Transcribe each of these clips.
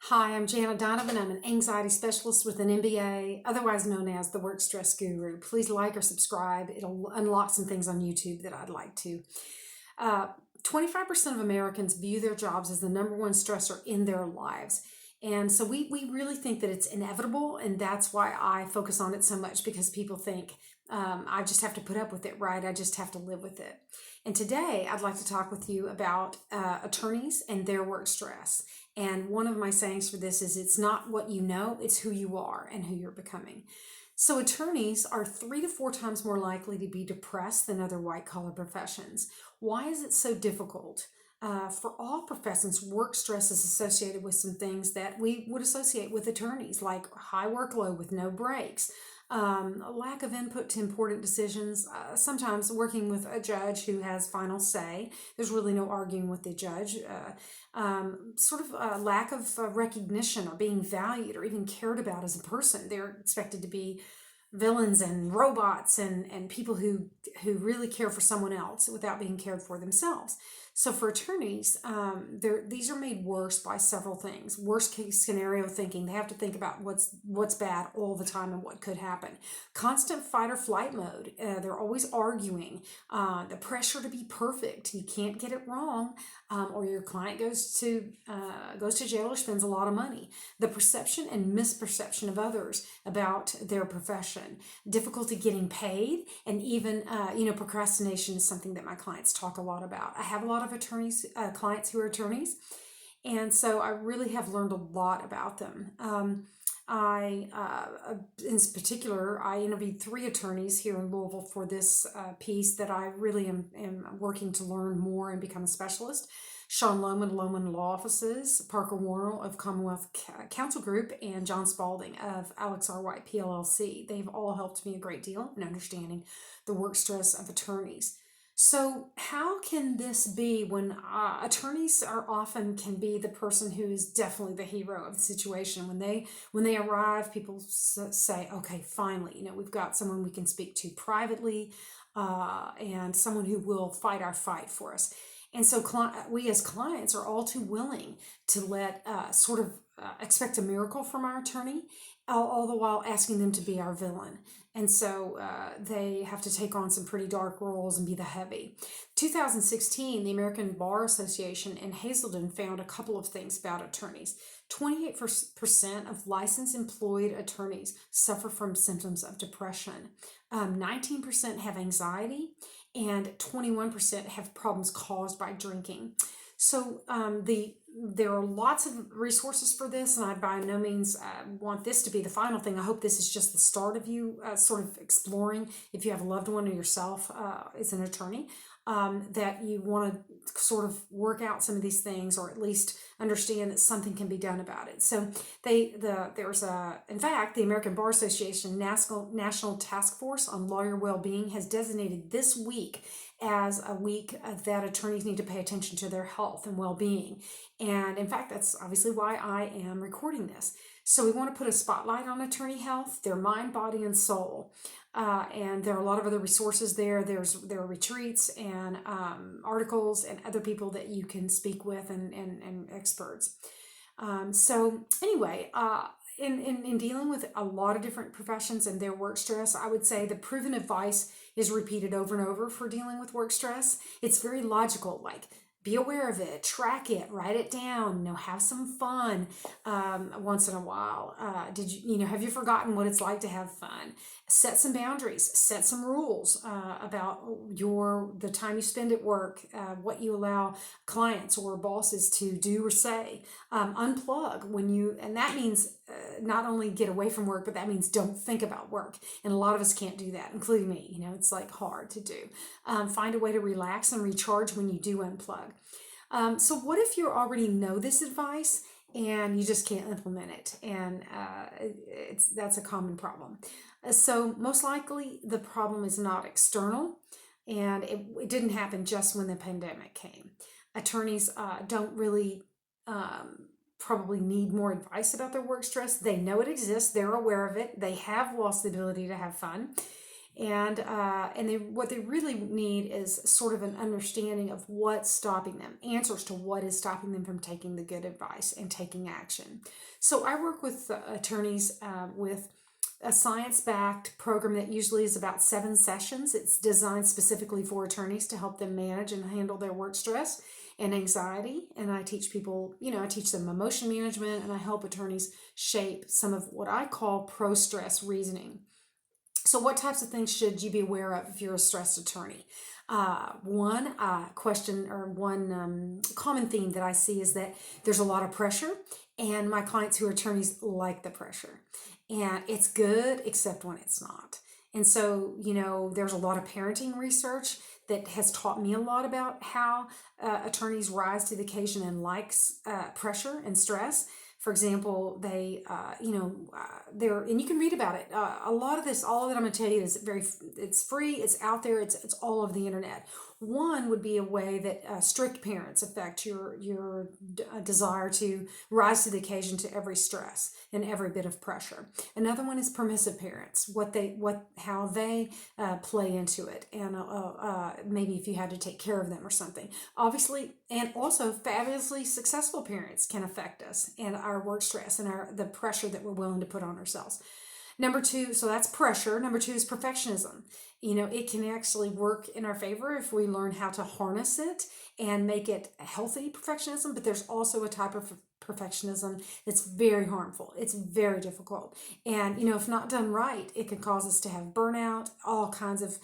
Hi, I'm Janna Donovan. I'm an anxiety specialist with an MBA, otherwise known as the Work Stress Guru. Please like or subscribe. It'll unlock some things on YouTube that I'd like to. 25% of Americans view their jobs as the number one stressor in their lives. And so we really think that it's inevitable, and that's why I focus on it so much, because people think I just have to put up with it, right? I just have to live with it. And today I'd like to talk with you about attorneys and their work stress. And one of my sayings for this is it's not what you know, it's who you are and who you're becoming. So attorneys are 3 to 4 times more likely to be depressed than other white collar professions. Why is it so difficult? For all professions, work stress is associated with some things that we would associate with attorneys, like high workload with no breaks, a lack of input to important decisions, sometimes working with a judge who has final say. There's really no arguing with the judge. Sort of a lack of recognition or being valued or even cared about as a person. They're expected to be villains and robots and people who really care for someone else without being cared for themselves. So for attorneys, these are made worse by several things. Worst case scenario thinking. They have to think about what's bad all the time and what could happen. Constant fight or flight mode. They're always arguing. The pressure to be perfect. You can't get it wrong, or your client goes to jail or spends a lot of money. The perception and misperception of others about their profession. Difficulty getting paid, and even procrastination is something that my clients talk a lot about. I have a lot of clients who are attorneys, and so I really have learned a lot about them. In particular, I interviewed 3 attorneys here in Louisville for this piece that I really am working to learn more and become a specialist. Sean Lohman Law Offices, Parker Warnell of Commonwealth Counsel Group, and John Spalding of Alex R. White PLLC. They've all helped me a great deal in understanding the work stress of attorneys. So how can this be when attorneys can be the person who is definitely the hero of the situation? When they arrive, people say, okay, finally, we've got someone we can speak to privately, and someone who will fight our fight for us. And so we as clients are all too willing to let expect a miracle from our attorney, all the while asking them to be our villain. And so they have to take on some pretty dark roles and be the heavy. 2016, the American Bar Association and Hazeldon found a couple of things about attorneys. 28% of licensed employed attorneys suffer from symptoms of depression. 19% have anxiety, and 21% have problems caused by drinking. So there are lots of resources for this, and I by no means want this to be the final thing. I hope this is just the start of you sort of exploring, if you have a loved one or yourself as an attorney, that you want to sort of work out some of these things, or at least understand that something can be done about it. So in fact, the American Bar Association National Task Force on Lawyer Well-Being has designated this week as a week that attorneys need to pay attention to their health and well-being. And in fact, that's obviously why I am recording this. So we want to put a spotlight on attorney health, their mind, body, and soul. And there are a lot of other resources there. There are retreats and articles and other people that you can speak with and experts. So anyway, in dealing with a lot of different professions and their work stress, I would say the proven advice is repeated over and over for dealing with work stress. It's very logical, like be aware of it, track it, write it down, have some fun once in a while. Have you forgotten what it's like to have fun? Set some boundaries, set some rules about the time you spend at work, what you allow clients or bosses to do or say. Unplug and that means not only get away from work, but that means don't think about work. And a lot of us can't do that, including me. It's like hard to do. Find a way to relax and recharge when you do unplug. So what if you already know this advice and you just can't implement it? And that's a common problem. So most likely the problem is not external, and it didn't happen just when the pandemic came. Attorneys don't really probably need more advice about their work stress. They know it exists. They're aware of it. They have lost the ability to have fun. And what they really need is sort of an understanding of what's stopping them, answers to what is stopping them from taking the good advice and taking action. So I work with attorneys with a science-backed program that usually is about 7 sessions. It's designed specifically for attorneys to help them manage and handle their work stress and anxiety. And I teach people, I teach them emotion management, and I help attorneys shape some of what I call pro-stress reasoning. So what types of things should you be aware of if you're a stressed attorney? One question or one common theme that I see is that there's a lot of pressure, and my clients who are attorneys like the pressure. And it's good except when it's not. And so, there's a lot of parenting research that has taught me a lot about how attorneys rise to the occasion and likes pressure and stress. For example, and you can read about it. A lot of this, all of it I'm going to tell you is it's free, it's out there, it's all over the internet. One would be a way that strict parents affect your desire to rise to the occasion to every stress and every bit of pressure. Another one is permissive parents, how they play into it, and maybe if you had to take care of them or something. Obviously, and also fabulously successful parents can affect us and our work stress and the pressure that we're willing to put on ourselves. Number 2, so that's pressure. Number 2 is perfectionism. It can actually work in our favor if we learn how to harness it and make it healthy perfectionism, but there's also a type of perfectionism that's very harmful. It's very difficult. And, if not done right, it can cause us to have burnout, all kinds of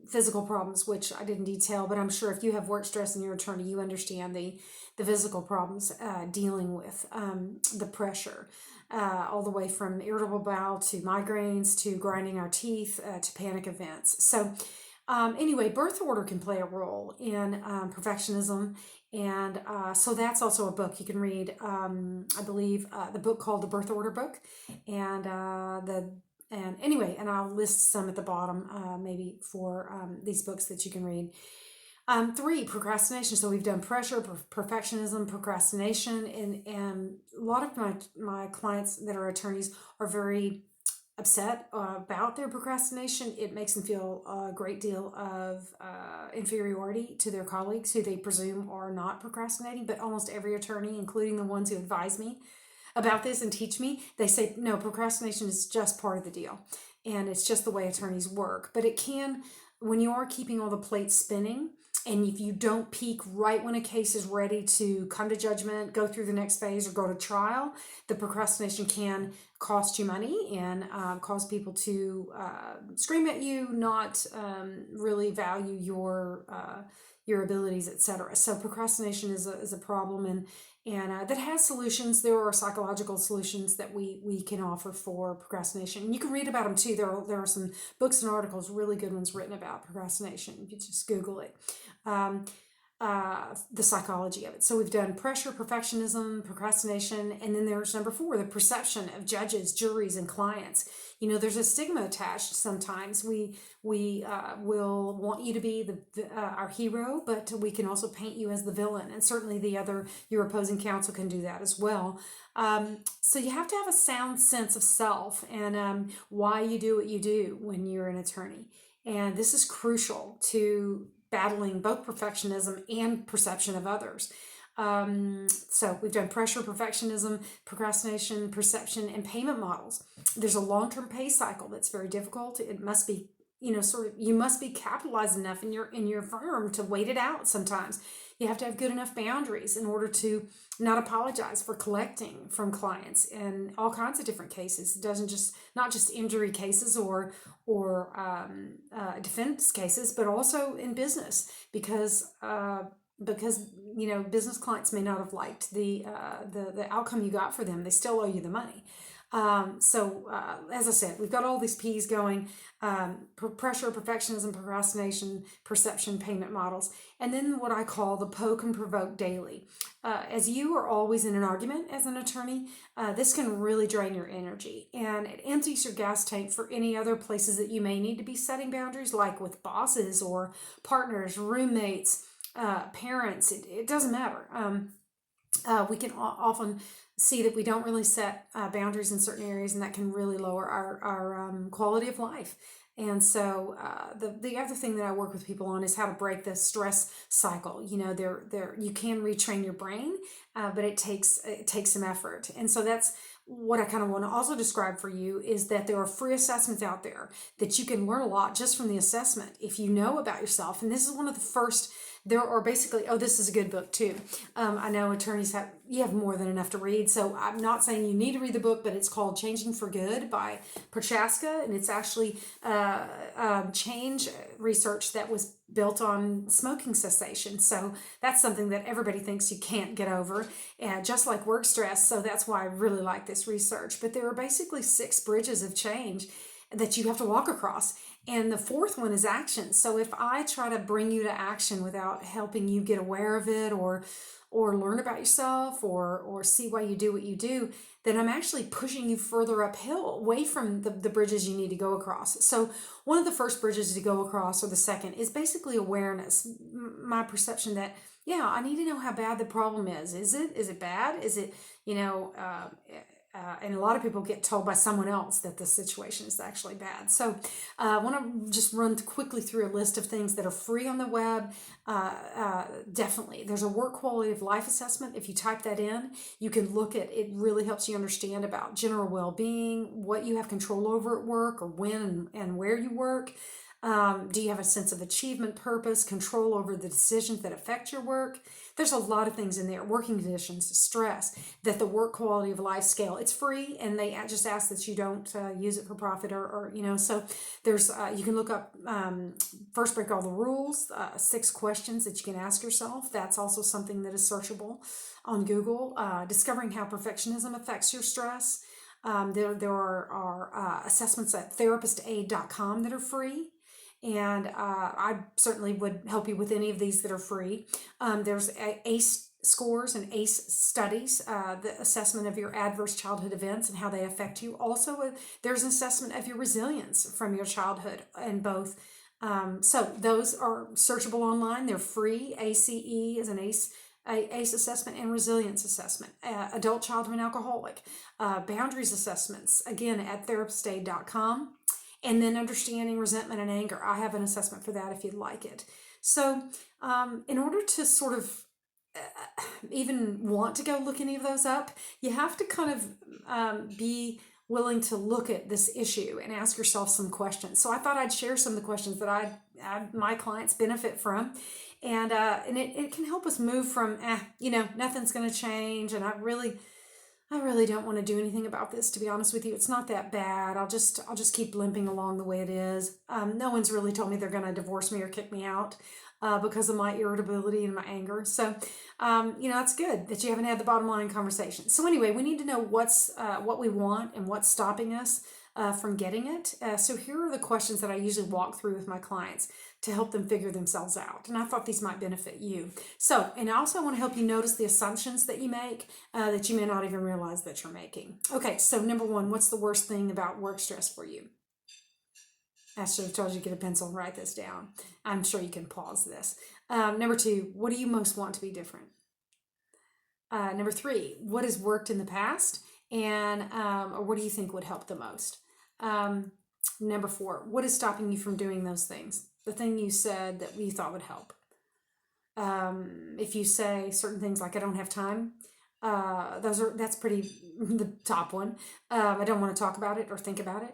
physical problems, which I didn't detail, but I'm sure if you have work stress in your attorney, you understand the physical problems dealing with the pressure. All the way from irritable bowel to migraines to grinding our teeth to panic events. So anyway, birth order can play a role in perfectionism. And so that's also a book you can read. I believe the book called The Birth Order Book. And I'll list some at the bottom maybe for these books that you can read. 3, procrastination. So we've done pressure, perfectionism, procrastination, and a lot of my clients that are attorneys are very upset about their procrastination. It makes them feel a great deal of inferiority to their colleagues who they presume are not procrastinating. But almost every attorney, including the ones who advise me about this and teach me, they say, no, procrastination is just part of the deal. And it's just the way attorneys work. But it can, when you are keeping all the plates spinning, and if you don't peak right when a case is ready to come to judgment, go through the next phase, or go to trial, the procrastination can cost you money and cause people to scream at you, not really value your abilities, etc. So procrastination is a problem, and that has solutions. There are psychological solutions that we can offer for procrastination. And you can read about them too. There are some books and articles, really good ones, written about procrastination. You can just Google it. The psychology of it. So we've done pressure, perfectionism, procrastination, and then there's number 4, the perception of judges, juries, and clients. There's a stigma attached sometimes. We will want you to be our hero, but we can also paint you as the villain, and certainly your opposing counsel can do that as well. So you have to have a sound sense of self and why you do what you do when you're an attorney. And this is crucial to battling both perfectionism and perception of others. So we've done pressure, perfectionism, procrastination, perception, and payment models. There's a long-term pay cycle that's very difficult. It must be, you must be capitalized enough in your firm to wait it out sometimes. You have to have good enough boundaries in order to not apologize for collecting from clients in all kinds of different cases. It doesn't not just injury cases or defense cases, but also in business because business clients may not have liked the outcome you got for them. They still owe you the money. So as I said, we've got all these P's going, pressure, perfectionism, procrastination, perception, payment models, and then what I call the poke and provoke daily. As you are always in an argument as an attorney, this can really drain your energy, and it empties your gas tank for any other places that you may need to be setting boundaries, like with bosses or partners, roommates, parents. It doesn't matter. We can often see that we don't really set boundaries in certain areas, and that can really lower our quality of life. And so the other thing that I work with people on is how to break the stress cycle. You know, you can retrain your brain, but it takes some effort. And so that's what I kind of want to also describe for you is that there are free assessments out there that you can learn a lot just from the assessment if you know about yourself. And this is one of the first. There are basically, oh, this is a good book too. I know attorneys have more than enough to read, so I'm not saying you need to read the book, but it's called Changing for Good by Prochaska, and it's actually change research that was built on smoking cessation. So that's something that everybody thinks you can't get over, just like work stress. So that's why I really like this research. But there are basically 6 bridges of change that you have to walk across. And the fourth one is action. So if I try to bring you to action without helping you get aware of it or learn about yourself or see why you do what you do, then I'm actually pushing you further uphill, away from the bridges you need to go across. So one of the first bridges to go across, or the second, is basically awareness. My perception that, yeah, I need to know how bad the problem is. Is it bad? Is it, and a lot of people get told by someone else that the situation is actually bad. So I want to just run quickly through a list of things that are free on the web. Definitely. There's a work quality of life assessment. If you type that in, you can look at it. Really helps you understand about general well-being, what you have control over at work, or when and where you work. Do you have a sense of achievement, purpose, control over the decisions that affect your work? There's a lot of things in there, working conditions, stress, that the work quality of life scale. It's free, and they just ask that you don't use it for profit so there's, you can look up, first break all the rules, 6 questions that you can ask yourself. That's also something that is searchable on Google. Discovering how perfectionism affects your stress. There are assessments at therapistaid.com that are free. And I certainly would help you with any of these that are free. There's ACE scores and ACE studies, the assessment of your adverse childhood events and how they affect you. Also, there's an assessment of your resilience from your childhood, and both. So those are searchable online. They're free. ACE is an ACE assessment and resilience assessment. Adult childhood and alcoholic. Boundaries assessments, again, at therapistaid.com. And then understanding resentment and anger. I have an assessment for that if you'd like it. So in order to sort of even want to go look any of those up, you have to kind of be willing to look at this issue and ask yourself some questions. So I thought I'd share some of the questions that my clients benefit from. And it can help us move from, nothing's going to change. And I really don't want to do anything about this, to be honest with you. It's not that bad. I'll just keep limping along the way it is. No one's really told me they're going to divorce me or kick me out because of my irritability and my anger. So, it's good that you haven't had the bottom line conversation. So anyway, we need to know what we want and what's stopping us from getting it. So here are the questions that I usually walk through with my clients to help them figure themselves out. And I thought these might benefit you. So, and I also want to help you notice the assumptions that you make that you may not even realize that you're making. Okay, so number 1, what's the worst thing about work stress for you? I should have told you to get a pencil and write this down. I'm sure you can pause this. Number 2, what do you most want to be different? Number 3, what has worked in the past? And or what do you think would help the most? Number 4, what is stopping you from doing those things? The thing you said that you thought would help. If you say certain things like, I don't have time, that's pretty the top one. I don't want to talk about it or think about it.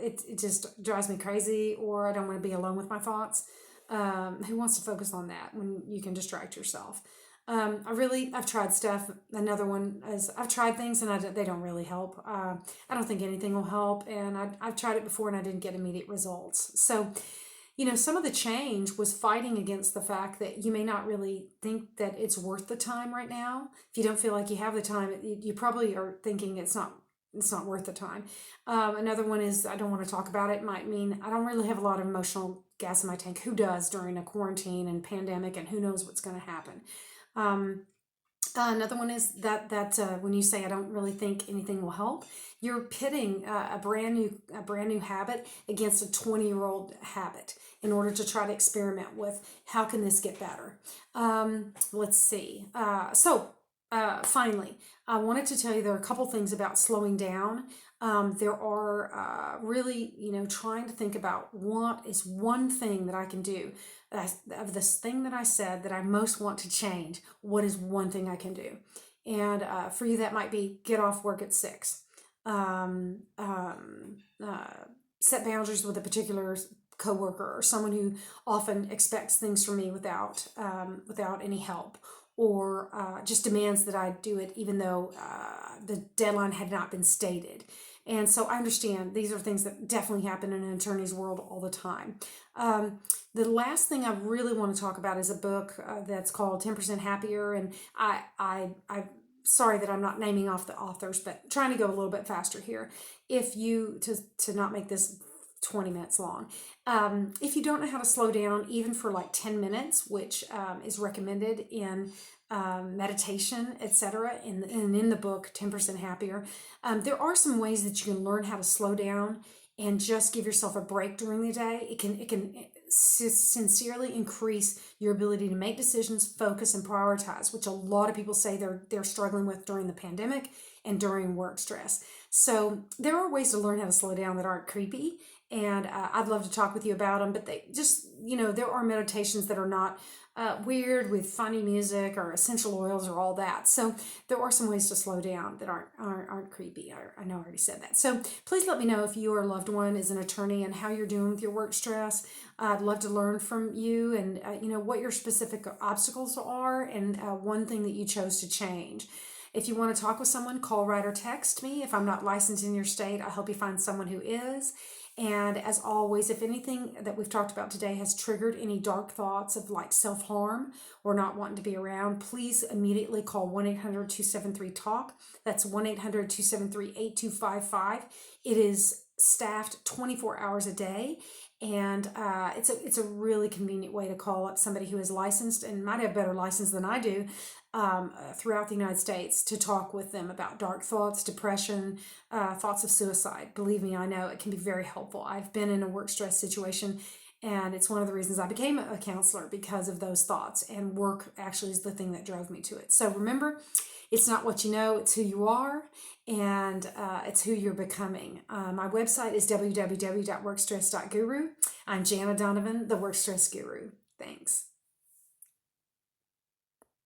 It just drives me crazy, or I don't want to be alone with my thoughts. Who wants to focus on that when you can distract yourself? I've tried stuff. Another one is I've tried things and they don't really help. I don't think anything will help. And I've tried it before and I didn't get immediate results. So, some of the change was fighting against the fact that you may not really think that it's worth the time right now. If you don't feel like you have the time, you probably are thinking it's not worth the time. Another one is I don't want to talk about it. Might mean I don't really have a lot of emotional gas in my tank. Who does during a quarantine and pandemic, and who knows what's going to happen? Another one is that when you say I don't really think anything will help, you're pitting a brand new habit against a 20-year-old habit in order to try to experiment with how can this get better. Let's see. So Finally, I wanted to tell you there are a couple things about slowing down. There are really, trying to think about what is one thing that I can do of this thing that I said that I most want to change. What is one thing I can do? And for you, that might be get off work at 6. Um, um, uh, Set boundaries with a particular coworker or someone who often expects things from me without any help, or just demands that I do it even though the deadline had not been stated. And so I understand these are things that definitely happen in an attorney's world all the time. Um, the last thing I really want to talk about is a book that's called 10% Happier. And I sorry that I'm not naming off the authors, but trying to go a little bit faster here. If you, to not make this 20 minutes long. If you don't know how to slow down, even for like 10 minutes, which is recommended in meditation, etc., and in the book 10% Happier, there are some ways that you can learn how to slow down and just give yourself a break during the day. It can sincerely increase your ability to make decisions, focus, and prioritize, which a lot of people say they're struggling with during the pandemic and during work stress. So there are ways to learn how to slow down that aren't creepy, and I'd love to talk with you about them. But they just, there are meditations that are not weird with funny music or essential oils or all that. So there are some ways to slow down that aren't creepy. I know I already said that. So please let me know if your loved one is an attorney and how you're doing with your work stress. I'd love to learn from you, and what your specific obstacles are, and one thing that you chose to change. If you want to talk with someone, call, write, or text me. If I'm not licensed in your state, I'll help you find someone who is. And as always, if anything that we've talked about today has triggered any dark thoughts of like self-harm or not wanting to be around, please immediately call 1-800-273-TALK. That's 1-800-273-8255. It is staffed 24 hours a day. And it's a really convenient way to call up somebody who is licensed and might have better license than I do throughout the United States, to talk with them about dark thoughts, depression, thoughts of suicide. Believe me, I know it can be very helpful. I've been in a work stress situation, and it's one of the reasons I became a counselor, because of those thoughts. And work actually is the thing that drove me to it. So remember, it's not what you know, it's who you are, and it's who you're becoming. My website is www.workstress.guru. I'm Janna Donovan, the Work Stress Guru. Thanks.